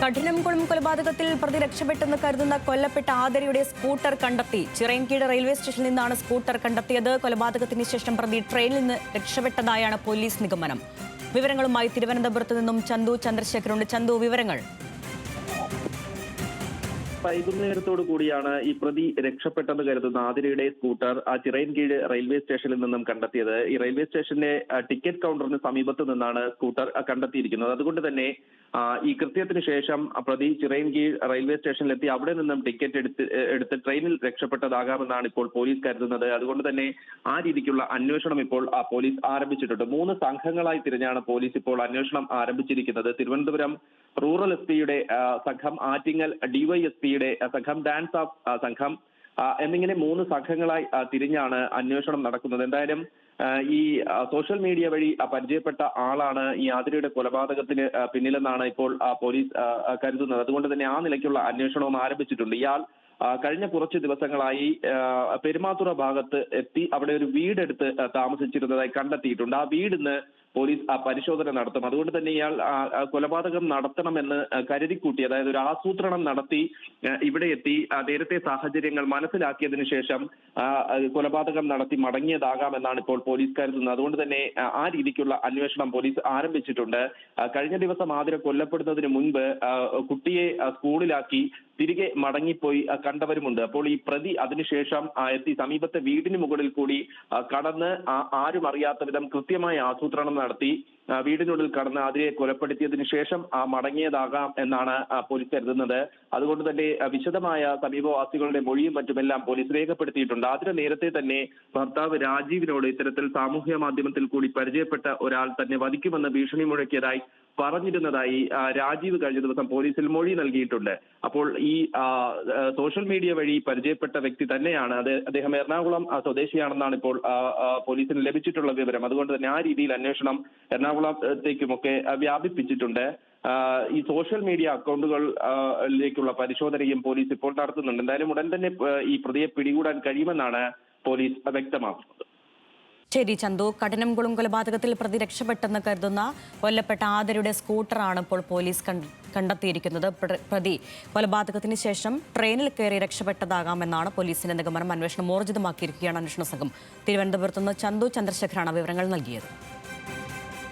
കഠിനംകുളം കൊലപാതകത്തിൽ പ്രതി രക്ഷപ്പെട്ടെന്ന് കരുതുന്ന കൊല്ലപ്പെട്ട ആദരയുടെ സ്കൂട്ടർ കണ്ടെത്തി. ചിറയൻകീഴ് റെയിൽവേ സ്റ്റേഷനിൽ നിന്നാണ് സ്കൂട്ടർ കണ്ടെത്തിയത്. കൊലപാതകത്തിന് ശേഷം പ്രതി ട്രെയിനിൽ നിന്ന് രക്ഷപ്പെട്ടതായാണ് പോലീസ് നിഗമനം. വിവരങ്ങളുമായി തിരുവനന്തപുരത്ത് നിന്നും ചന്തു ചന്ദ്രശേഖറുണ്ട്. ചന്തു, വിവരങ്ങൾ. വൈകുന്നേരത്തോടു കൂടിയാണ് ഈ പ്രതി രക്ഷപ്പെട്ടെന്ന് കരുതുന്ന ആതിരയുടെ സ്കൂട്ടർ ചിറയൻകീഴ് റെയിൽവേ സ്റ്റേഷനിൽ നിന്നും കണ്ടെത്തിയത്. ഈ റെയിൽവേ സ്റ്റേഷന്റെ ടിക്കറ്റ് കൗണ്ടറിന് സമീപത്ത് നിന്നാണ് സ്കൂട്ടർ കണ്ടെത്തിയിരിക്കുന്നത്. അതുകൊണ്ട് തന്നെ ഈ കൃത്യത്തിന് ശേഷം പ്രതി ചിറയൻകീഴ് റെയിൽവേ സ്റ്റേഷനിലെത്തി അവിടെ നിന്നും ടിക്കറ്റ് എടുത്ത് ട്രെയിനിൽ രക്ഷപ്പെട്ടതാകാമെന്നാണ് ഇപ്പോൾ പോലീസ് കരുതുന്നത്. അതുകൊണ്ട് തന്നെ ആ രീതിക്കുള്ള അന്വേഷണം ഇപ്പോൾ പോലീസ് ആരംഭിച്ചിട്ടുണ്ട്. 3 സംഘങ്ങളായി തിരിഞ്ഞാണ് പോലീസ് ഇപ്പോൾ അന്വേഷണം ആരംഭിച്ചിരിക്കുന്നത്. തിരുവനന്തപുരം റൂറൽ എസ് പിയുടെ സംഘം, ആറ്റിങ്ങൽ ഡിവൈഎസ്പിയുടെ സംഘം, ഡാൻസ് ഓഫ് സംഘം എന്നിങ്ങനെ 3 സംഘങ്ങളായി തിരിഞ്ഞാണ് അന്വേഷണം നടക്കുന്നത്. എന്തായാലും ഈ സോഷ്യൽ മീഡിയ വഴി പരിചയപ്പെട്ട ആളാണ് ഈ ആതിരയുടെ കൊലപാതകത്തിന് പിന്നിലെന്നാണ് ഇപ്പോൾ പോലീസ് കരുതുന്നത്. അതുകൊണ്ട് തന്നെ ആ നിലയ്ക്കുള്ള അന്വേഷണവും ആരംഭിച്ചിട്ടുണ്ട്. ഇയാൾ കഴിഞ്ഞ കുറച്ച് ദിവസങ്ങളായി പെരുമാതുറ ഭാഗത്ത് എത്തി അവിടെ ഒരു വീടെടുത്ത് താമസിച്ചിരുന്നതായി കണ്ടെത്തിയിട്ടുണ്ട്. ആ വീടിന്ന് പോലീസ് പരിശോധന നടത്തും. അതുകൊണ്ട് തന്നെ ഇയാൾ കൊലപാതകം നടത്തണമെന്ന് കരുതിക്കൂട്ടി, അതായത് ഒരു ആസൂത്രണം നടത്തി ഇവിടെ എത്തി നേരത്തെ സാഹചര്യങ്ങൾ മനസ്സിലാക്കിയതിനു ശേഷം കൊലപാതകം നടത്തി മടങ്ങിയതാകാമെന്നാണ് ഇപ്പോൾ പോലീസ് കരുതുന്നത്. അതുകൊണ്ട് തന്നെ ആ രീതിക്കുള്ള അന്വേഷണം പോലീസ് ആരംഭിച്ചിട്ടുണ്ട്. കഴിഞ്ഞ ദിവസം ആതിര കൊല്ലപ്പെടുന്നതിന് മുൻപ് കുട്ടിയെ സ്കൂളിലാക്കി തിരികെ മടങ്ങിപ്പോയി കണ്ടവരുമുണ്ട്. അപ്പോൾ ഈ പ്രതി അതിനുശേഷം എത്തി സമീപത്തെ വീടിന് മുകളിൽ കൂടി കടന്ന് ആരും അറിയാത്ത വിധം കൃത്യമായ ആസൂത്രണം നടത്തി വീടിനുള്ളിൽ കടന്ന് ആതിരയെ കൊലപ്പെടുത്തിയതിനു ശേഷം മടങ്ങിയതാകാം എന്നാണ് പോലീസ് കരുതുന്നത്. അതുകൊണ്ട് തന്നെ വിശദമായ സമീപവാസികളുടെ മൊഴിയും മറ്റുമെല്ലാം പോലീസ് രേഖപ്പെടുത്തിയിട്ടുണ്ട്. ആതിര നേരത്തെ തന്നെ ഭർത്താവ് രാജീവിനോട് ഇത്തരത്തിൽ സാമൂഹ്യ മാധ്യമത്തിൽ കൂടി പരിചയപ്പെട്ട ഒരാൾ തന്നെ വധിക്കുമെന്ന് ഭീഷണി മുഴക്കിയതായി പറഞ്ഞിരുന്നതായി രാജീവ് കഴിഞ്ഞ ദിവസം പോലീസിൽ മൊഴി നൽകിയിട്ടുണ്ട്. അപ്പോൾ ഈ സോഷ്യൽ മീഡിയ വഴി പരിചയപ്പെട്ട വ്യക്തി തന്നെയാണ് അദ്ദേഹം എറണാകുളം സ്വദേശിയാണെന്നാണ് ഇപ്പോൾ പോലീസിന് ലഭിച്ചിട്ടുള്ള വിവരം. അതുകൊണ്ട് തന്നെ ആ രീതിയിൽ അന്വേഷണം എറണാകുളത്തേക്കുമൊക്കെ വ്യാപിപ്പിച്ചിട്ടുണ്ട്. ഈ സോഷ്യൽ മീഡിയ അക്കൗണ്ടുകളിലേക്കുള്ള പരിശോധനയും പോലീസ് ഇപ്പോൾ നടത്തുന്നുണ്ട്. എന്തായാലും ഉടൻ തന്നെ ഈ പ്രതിയെ പിടികൂടാൻ കഴിയുമെന്നാണ് പോലീസ് വ്യക്തമാക്കുന്നത്. ശരി ചന്തു, കഠിനംകുളം കൊലപാതകത്തിൽ പ്രതി രക്ഷപ്പെട്ടെന്ന് കരുതുന്ന കൊല്ലപ്പെട്ട ആദരയുടെ സ്കൂട്ടറാണ് ഇപ്പോൾ പോലീസ് കണ്ടെത്തിയിരിക്കുന്നത്. പ്രതി കൊലപാതകത്തിന് ശേഷം ട്രെയിനിൽ കയറി രക്ഷപ്പെട്ടതാകാമെന്നാണ് പോലീസിന്റെ നിഗമനം. അന്വേഷണം ഊർജിതമാക്കിയിരിക്കുകയാണ് അന്വേഷണ സംഘം. തിരുവനന്തപുരത്ത് നിന്ന് ചന്തു ചന്ദ്രശേഖറാണ് വിവരങ്ങൾ നൽകിയത്.